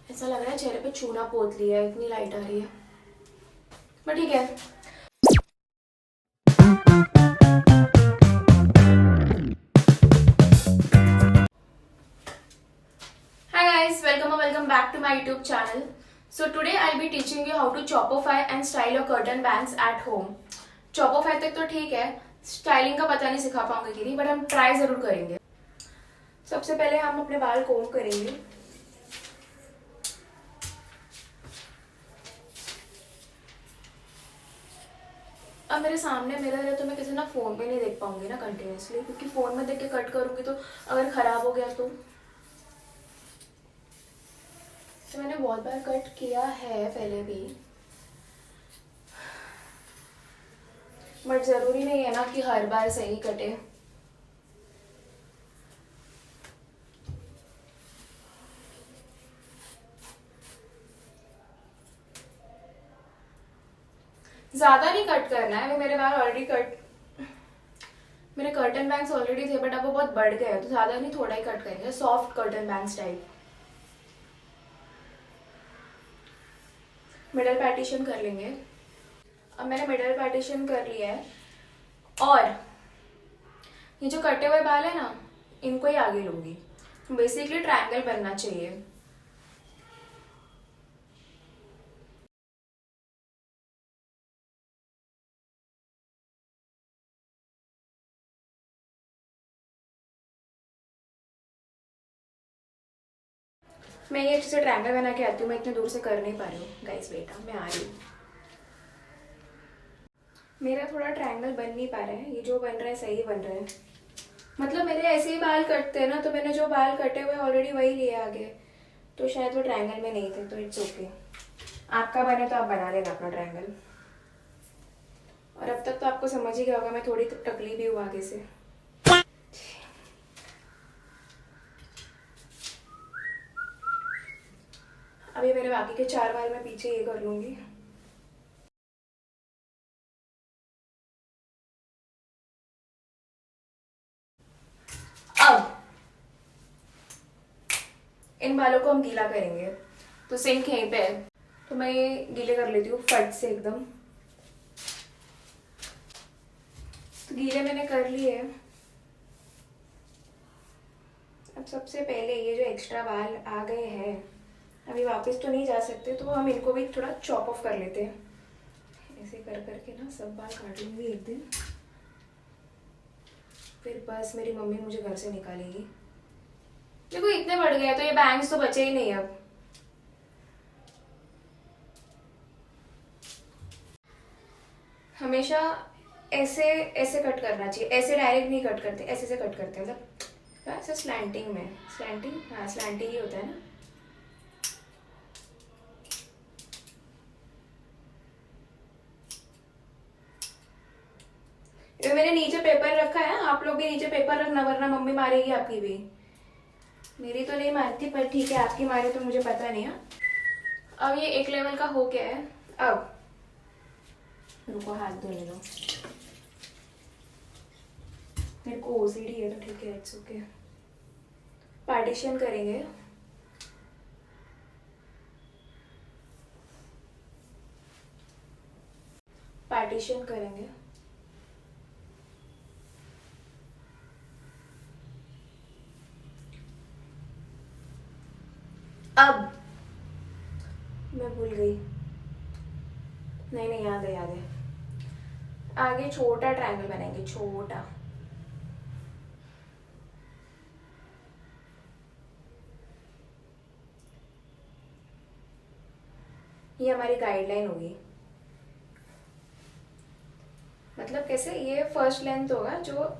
ऐसा लग रहा है चेहरे पे चूना पोत लिया है, इतनी लाइट आ रही है, बट ठीक है। Hi guys, welcome back to my YouTube channel. So today I'll be teaching you how to chopify and style your curtain bangs at home. Chopify तक तो ठीक है, स्टाइलिंग का पता नहीं सिखा पाऊंगी कि नहीं, बट हम ट्राई जरूर करेंगे। सबसे पहले हम अपने बाल कोम करेंगे। अब मेरे सामने मिरर है तो मैं किसी ना फोन पे नहीं देख पाऊंगी ना कंटिन्यूसली, क्योंकि फोन में देख के कट करूंगी तो अगर खराब हो गया तो मैंने बहुत बार कट किया है पहले भी, बट जरूरी नहीं है ना कि हर बार सही कटे। ज्यादा नहीं कट करना है। मेरे बाल ऑलरेडी मेरे कर्टन बैंग्स ऑलरेडी थे, बट अब वो बहुत बढ़ गए, तो ज्यादा नहीं, थोड़ा ही कट करेंगे, soft curtain bangs type. Middle partition कर लेंगे। अब मैंने मिडल पार्टीशन कर लिया है, और ये जो कटे हुए बाल है ना, इनको ही आगे लूंगी। बेसिकली ट्रायंगल बनना चाहिए। मैं ये अच्छे से ट्रायंगल बना के आती हूँ। मैं इतने दूर से कर नहीं पा रही हूँ गाइस, बेटा मैं आ रही हूँ। मेरा थोड़ा ट्रायंगल बन नहीं पा रहा है, ये जो बन रहा है सही बन रहा है। मतलब मेरे ऐसे ही बाल कटते हैं ना, तो मैंने जो बाल कटे हुए ऑलरेडी वही लिए आगे, तो शायद वो ट्रायंगल में नहीं थे, तो इट्स ओके। आपका बने तो आप बना लेना अपना ट्रायंगल। और अब तक तो आपको समझ ही गया होगा मैं थोड़ी टकली भी हूँ आगे से। अभी मेरे बाकी के 4 बाल मैं पीछे ये कर लूंगी। अब इन बालों को हम गीला करेंगे, तो सिंक यहीं पे है, तो मैं ये गीले कर लेती हूँ फट से एकदम। तो गीले मैंने कर लिए। अब सबसे पहले ये जो एक्स्ट्रा बाल आ गए हैं, अभी वापस तो नहीं जा सकते, तो हम इनको भी थोड़ा चॉप ऑफ कर लेते हैं। ऐसे कर करके ना सब बाल काट लूंगी एक दिन, फिर बस मेरी मम्मी मुझे घर से निकालेगी। देखो इतने बढ़ गए तो ये बैंग्स तो बचे ही नहीं अब। हमेशा ऐसे ऐसे कट करना चाहिए, ऐसे डायरेक्ट नहीं कट करते, ऐसे से कट करते हैं, मतलब ऐसे स्लैंटिंग में, स्लैंटिंग, हाँ स्लैंटिंग ही होता है ना। ये मैंने नीचे पेपर रखा है, आप लोग भी नीचे पेपर रखना, वरना मम्मी मारेगी आपकी भी। मेरी तो नहीं मारती, पर ठीक है आपकी मारे तो मुझे पता नहीं है। अब ये एक लेवल का हो गया है। अब रुको, हाथ धो ले लो। मेरे को ओसीडी है तो ठीक है, इट्स ओके। पार्टीशन करेंगे। पार्टीशन करेंगे। अब मैं भूल गई, नहीं नहीं याद है याद है। आगे छोटा ट्रायंगल बनाएंगे, छोटा। ये हमारी गाइडलाइन होगी। मतलब कैसे, ये फर्स्ट लेंथ होगा जो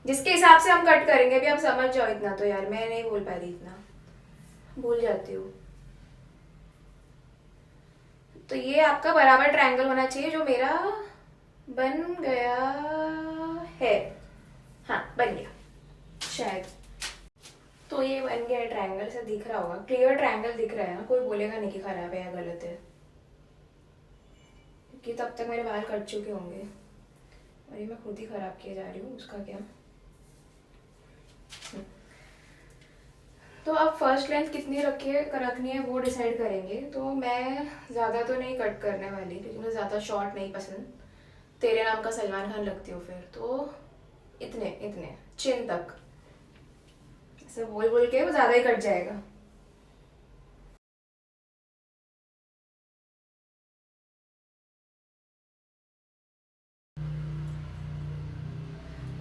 जिसके हिसाब से हम कट करेंगे। अभी आप समझ जाओ इतना तो, यार मैं नहीं बोल पा रही, इतना भूल जाती हूँ। तो ये आपका बराबर ट्रायंगल होना चाहिए, जो मेरा बन गया है। हाँ बन गया शायद। तो ये बन गया है ट्रायंगल, से दिख रहा होगा, क्लियर ट्रायंगल दिख रहा है ना, कोई बोलेगा नहीं कि खराब है या गलत है, क्योंकि तब तक मेरे बाल कट चुके होंगे। और ये मैं खुद ही खराब किए जा रही हूँ, उसका क्या। तो अब फर्स्ट लेंथ कितनी रखनी है वो डिसाइड करेंगे। तो मैं ज़्यादा तो नहीं कट करने वाली क्योंकि मुझे ज़्यादा शॉर्ट नहीं पसंद। तेरे नाम का सलमान खान लगती हूँ फिर। तो इतने इतने चिन तक ऐसे बोल बोल के वो ज़्यादा ही कट जाएगा।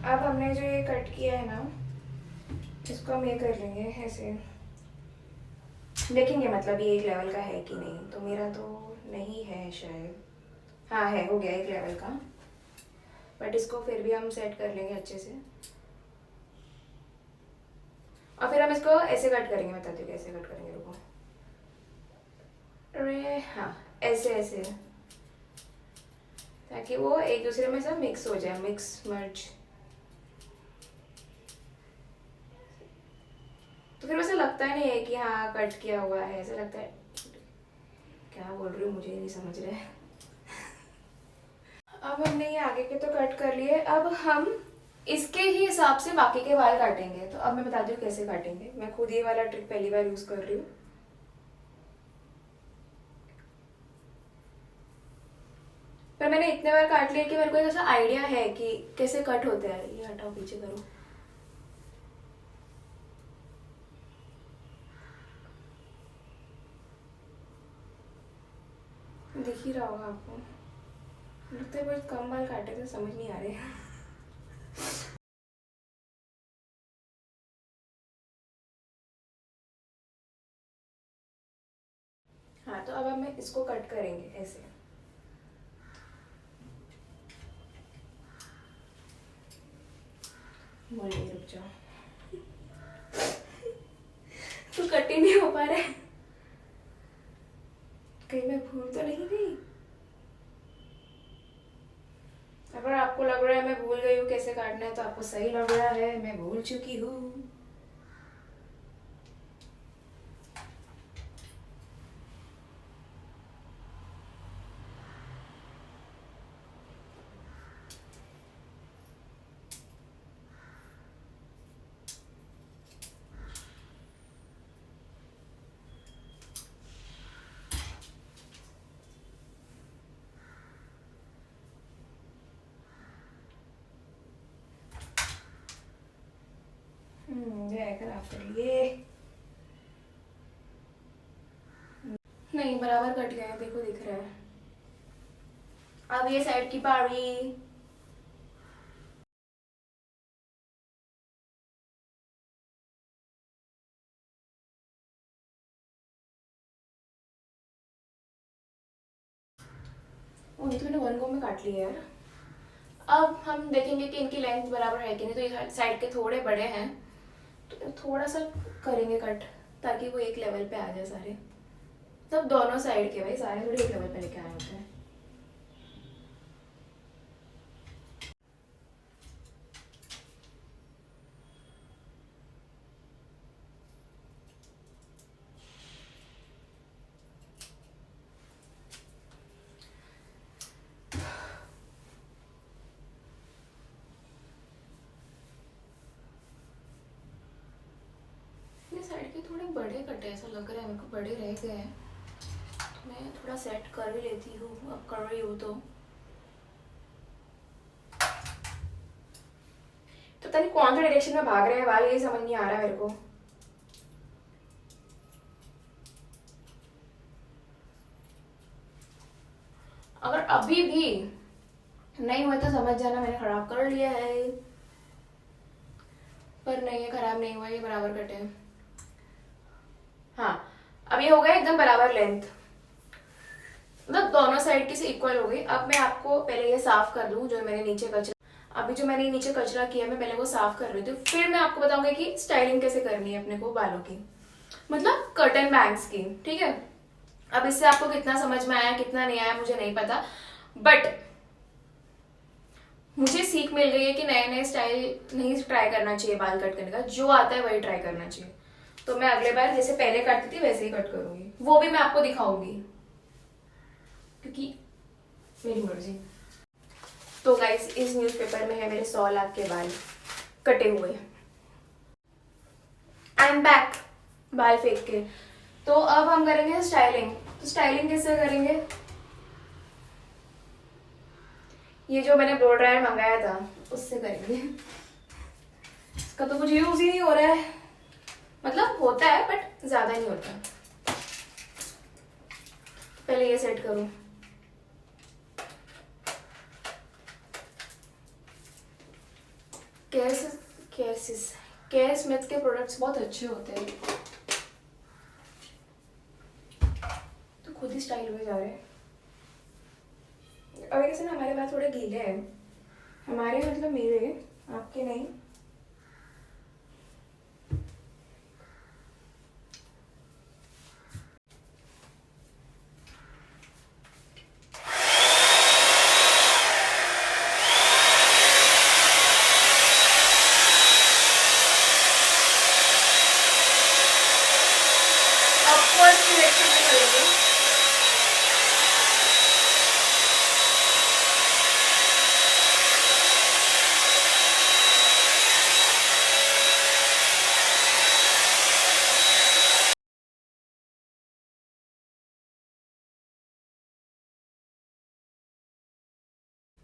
अब हमने जो ये कट किया है ना, इसको हम ये कर लेंगे ऐसे, देखेंगे मतलब ये एक लेवल का है कि नहीं। तो मेरा तो नहीं है शायद, हाँ है, हो गया एक लेवल का। बट इसको फिर भी हम सेट कर लेंगे अच्छे से। और फिर हम इसको ऐसे कट करेंगे, बताती हूँ कैसे कट करेंगे, रुको। अरे हाँ, ऐसे ऐसे, ताकि वो एक दूसरे में सब मिक्स हो जाए, मिक्स मर्ज। तो फिर वैसे लगता ही नहीं है कि हाँ कट किया हुआ है, ऐसा लगता है। क्या बोल रही हूँ मुझे नहीं समझ रहे। अब हमने ये आगे के तो कट कर लिए। अब हम इसके ही हिसाब से बाकी के बाल काटेंगे। तो अब मैं बताती हूँ कैसे काटेंगे। मैं खुद ये वाला ट्रिक पहली बार यूज कर रही हूँ। पर मैंने इतने बार काट लिया कि मेरे को एक ऐसा आइडिया है कि कैसे कट होते हैं। ये हटाओ, पीछे करो। दिख ही रहा होगा आपको। लगता है बहुत कम बाल काटे तो समझ नहीं आ रहे। हाँ, तो अब हम इसको कट करेंगे ऐसे। बोलिए, रुक जाओ। तो कट ही नहीं हो पा रहा है। कहीं मैं भूल तो नहीं गई? अगर आपको लग रहा है मैं भूल गई हूँ कैसे काटना है, तो आपको सही लग रहा है, मैं भूल चुकी हूँ। ये खराब कर लिए। नहीं, बराबर कट गए, देखो दिख रहा है। अब ये साइड की बारी। ये तो मैंने वन गो में काट लिया यार। अब हम देखेंगे कि इनकी लेंथ बराबर है कि नहीं। तो ये साइड के थोड़े बड़े हैं, तो थोड़ा सा करेंगे कट, ताकि वो एक लेवल पे आ जाए सारे। तब दोनों साइड के, भाई सारे थोड़ी एक लेवल पे लेके आए होते हैं। ये साइड के थोड़े बड़े कटे, ऐसा लग रहा है मेरे को, बड़े रह गए हैं। तो मैं थोड़ा सेट कर भी लेती हूँ, अब कर रही हूँ तो। पता नहीं कौन सा डायरेक्शन में भाग रहे हैं बाल, यही समझ नहीं आ रहा मेरे को। अगर अभी भी नहीं हुआ तो समझ जाना मैंने खराब कर लिया है। पर नहीं, ये खराब नहीं हुआ, ये बराबर कटे। हाँ, अब ये हो गया एकदम बराबर लेंथ, मतलब दोनों साइड की से इक्वल हो गई। अब मैं आपको पहले ये साफ कर लूँ, जो मैंने नीचे कचरा, अभी जो मैंने नीचे कचरा किया मैं पहले वो साफ कर रही थी। फिर मैं आपको बताऊंगी कि स्टाइलिंग कैसे करनी है अपने को बालों की, मतलब कर्टन बैंग्स की। ठीक है, अब इससे आपको कितना समझ में आया कितना नहीं आया मुझे नहीं पता, बट मुझे सीख मिल गई है कि नए नए स्टाइल नहीं ट्राई करना चाहिए बाल कट करने का, जो आता है वही ट्राई करना चाहिए। तो मैं अगले बार जैसे पहले काटती थी वैसे ही कट करूंगी, वो भी मैं आपको दिखाऊंगी क्योंकि मेरी मर्जी। तो गाइस, इस न्यूज़पेपर में है मेरे 100 लाख के बाल कटे हुए। I am back. बाल फेंक के। तो अब हम करेंगे स्टाइलिंग। तो स्टाइलिंग कैसे करेंगे? ये जो मैंने ब्लो ड्रायर मंगाया था उससे करेंगे। इसका तो कुछ यूज ही नहीं हो रहा है, मतलब होता है बट ज्यादा नहीं होता। पहले ये सेट करूं। केयर स्मिथ के प्रोडक्ट्स बहुत अच्छे होते हैं। तो खुद ही स्टाइल हुए जा रहे हैं। और कैसे ना हमारे बाल थोड़े गीले हैं, हमारे मतलब मेरे, आपके नहीं। अपवर्ड डायरेक्शन में करेंगे।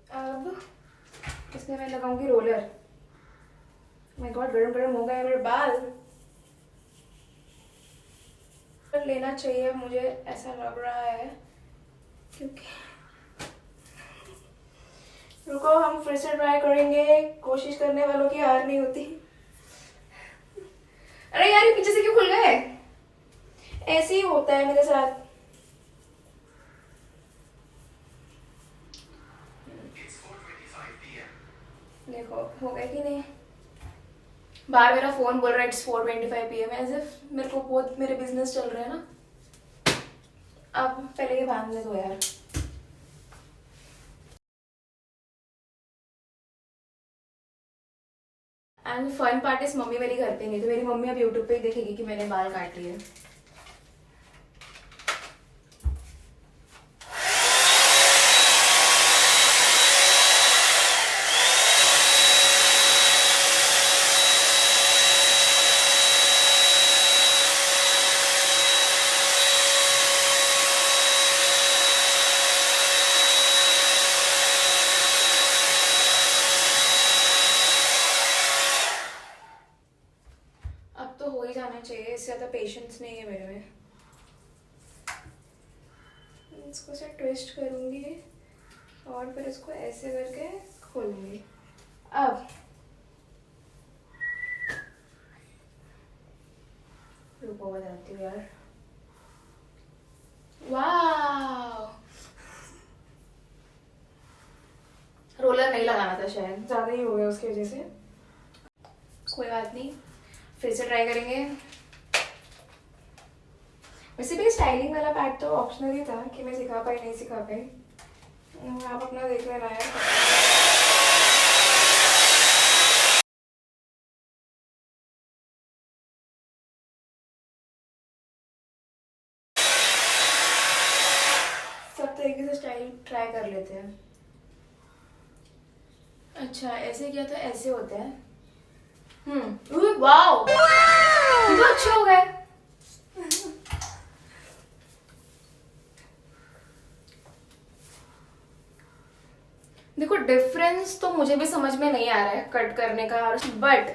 अब इसमें मैं लगाऊंगी रोलर। माय गॉड, गरम गरम हो गए मेरे बाल। लेना चाहिए मुझे, ऐसा लग रहा है, क्योंकि रुको हम फिर से ट्राई करेंगे। कोशिश करने वालों की हार नहीं होती। अरे यार, ये पीछे से क्यों खुल गए? ऐसे ही होता है मेरे साथ। देखो हो गया कि नहीं? बाहर मेरा फोन बोल रहा है इट्स 4:25 PM, एज इफ मेरे को बहुत मेरे बिजनेस चल रहे हैं ना। अब पहले ये बांधने दो यार। And fun part is mummy मेरी घर पे नहीं, तो मेरी मम्मी अब यूट्यूब पे ही देखेगी कि मैंने बाल काट लिए। अब तो हो ही जाना चाहिए, इससे ज़्यादा पेशेंस नहीं है मेरे में। इसको से ट्विस्ट करूँगी और फिर इसको ऐसे करके खोलूँगी। अब रुको बताती हूँ यार। वाह, रोलर नहीं लगाना था शायद, ज़्यादा ही हो गया उसकी वजह से। कोई बात नहीं, फिर से ट्राई करेंगे। वैसे भी स्टाइलिंग वाला पार्ट तो ऑप्शनल ही था कि मैं सिखा पाई नहीं सिखा पाई। आप अपना देख लेना है। सब तरीके से स्टाइल ट्राई कर लेते हैं। अच्छा, ऐसे किया तो ऐसे होता है। वाओ, ये तो अच्छे हो गए। देखो डिफरेंस तो मुझे भी समझ में नहीं आ रहा है कट करने का, बट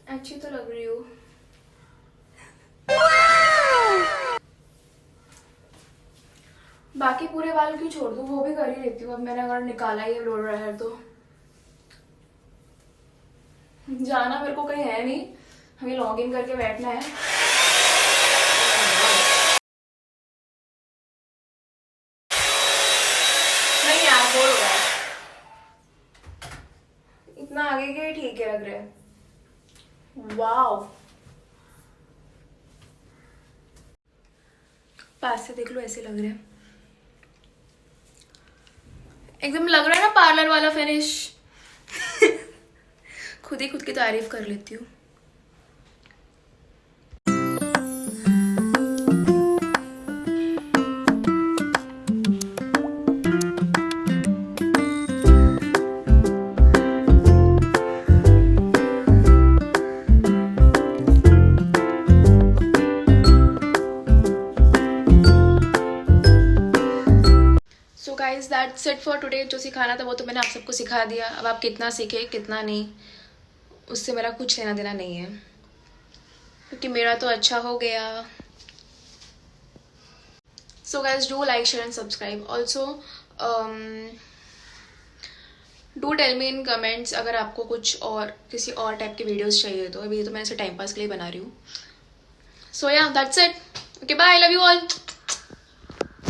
अच्छी तो लग रही हूँ। बाकी पूरे बाल क्यों छोड़ दूँ, वो भी कर ही लेती हूँ। अब मैंने अगर निकाला ही ब्लो ड्रायर तो जाना मेरे को कहीं है नहीं, हमें लॉग इन करके बैठना है। नहीं यार, बोल रहा है इतना आगे के ठीक है लग रहा है। वाओ, पास से देख लो, ऐसे लग रहे हैं एकदम, लग रहा है ना पार्लर वाला फिनिश। खुद ही खुद की तारीफ कर लेती हूँ। Guys that's it for today. जो सिखाना था वो तो मैंने आप सबको सिखा दिया। अब आप कितना सीखे कितना नहीं उससे मेरा कुछ लेना देना नहीं है, क्योंकि मेरा तो अच्छा हो गया। So guys do like share and subscribe also. Do tell me in comments अगर आपको कुछ और किसी और टाइप के वीडियोस चाहिए तो। अभी तो मैं इसे टाइम पास के लिए बना रही हूँ। So yeah that's it. Okay bye, love you all.